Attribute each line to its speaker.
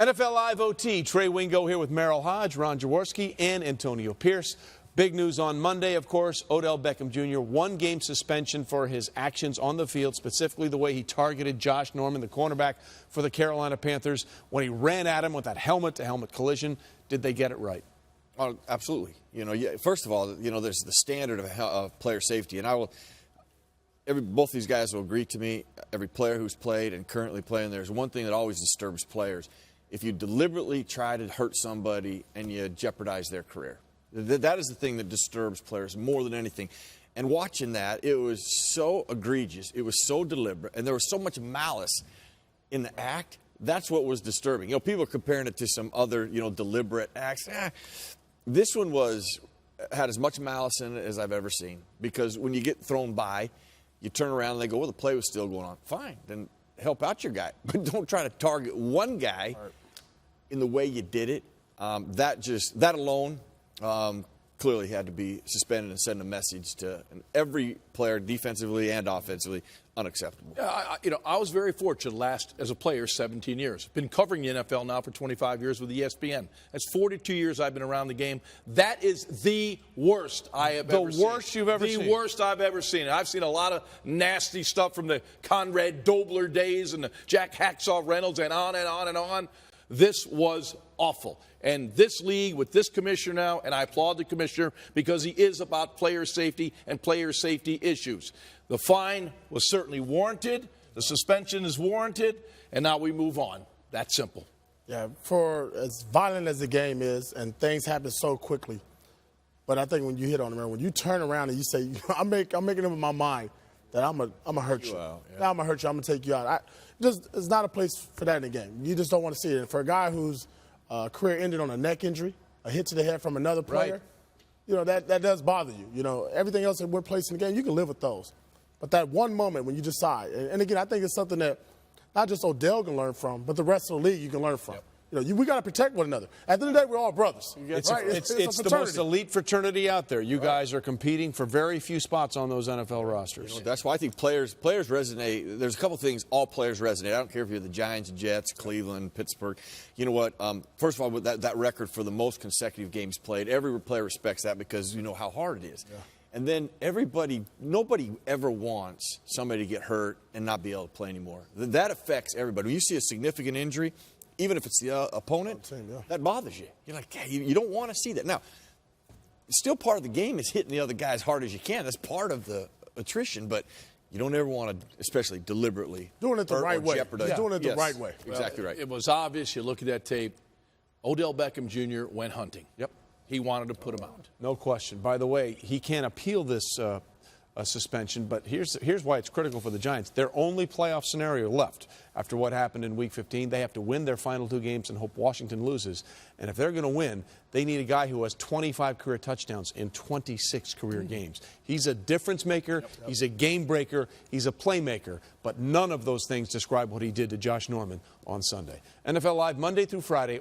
Speaker 1: NFL Live OT, Trey Wingo here with Merrill Hodge, Ron Jaworski, and Antonio Pierce. Big news on Monday, of course, Odell Beckham Jr. one-game suspension for his actions on the field, specifically the way he targeted Josh Norman, the cornerback for the Carolina Panthers, when he ran at him with that helmet-to-helmet collision. Did they get it right?
Speaker 2: Oh, absolutely. First of all, there's the standard of player safety, and both these guys will agree to me. Every player who's played and currently playing, there's one thing that always disturbs players: if you deliberately try to hurt somebody and you jeopardize their career. That is the thing that disturbs players more than anything. And watching that, it was so egregious, it was so deliberate, and there was so much malice in the act. That's what was disturbing. People are comparing it to some other, deliberate acts. This one had as much malice in it as I've ever seen, because when you get thrown by, you turn around and they go, well, the play was still going on. Fine, then help out your guy. But don't try to target one guy in the way you did it. That alone clearly had to be suspended and send a message to every player, defensively and offensively. Unacceptable.
Speaker 3: I was very fortunate as a player 17 years. Been covering the NFL now for 25 years with ESPN. That's 42 years I've been around the game. That is the worst I have ever seen.
Speaker 1: The worst you've ever seen?
Speaker 3: The worst I've ever seen. I've seen a lot of nasty stuff from the Conrad Dobler days and the Jack Hacksaw Reynolds and on and on and on. This was awful. And this league with this commissioner now, and I applaud the commissioner because he is about player safety and player safety issues. The fine was certainly warranted. The suspension is warranted. And now we move on. That simple.
Speaker 4: Yeah, for as violent as the game is, and things happen so quickly, but I think when you hit on it, when you turn around and you say, I'm making it up in my mind that I'm gonna hurt you. Now I'm gonna hurt you. I'm gonna take you out. It's not a place for that in the game. You just don't want to see it. For a guy whose career ended on a neck injury, a hit to the head from another player, that does bother you. Everything else that we're placing in the game, you can live with those. But that one moment when you decide, and again, I think it's something that not just Odell can learn from, but the rest of the league you can learn from. Yep. We got to protect one another. At the end of the day, we're all brothers.
Speaker 1: It's the most elite fraternity out there. You guys are competing for very few spots on those NFL rosters.
Speaker 2: That's why I think players resonate. There's a couple things all players resonate. I don't care if you're the Giants, Jets, Cleveland, Pittsburgh. You know what? First of all, with that record for the most consecutive games played, every player respects that because you know how hard it is. Yeah. And then nobody ever wants somebody to get hurt and not be able to play anymore. That affects everybody. When you see a significant injury, even if it's the opponent, that bothers you. You're like, yeah, you don't want to see that. Now, still part of the game is hitting the other guy as hard as you can. That's part of the attrition, but you don't ever want to, especially deliberately,
Speaker 4: doing it the right way.
Speaker 2: Jeopardize.
Speaker 4: Doing it the right way.
Speaker 2: Exactly right.
Speaker 3: It was obvious. You look at that tape. Odell Beckham Jr. went hunting.
Speaker 1: Yep.
Speaker 3: He wanted to put him out.
Speaker 1: No question. By the way, he can't appeal this suspension, but here's why it's critical for the Giants. Their only playoff scenario left after what happened in Week 15, they have to win their final two games and hope Washington loses. And if they're going to win, they need a guy who has 25 career touchdowns in 26 career games. He's a difference maker. Yep. He's a game breaker. He's a playmaker. But none of those things describe what he did to Josh Norman on Sunday. NFL Live Monday through Friday.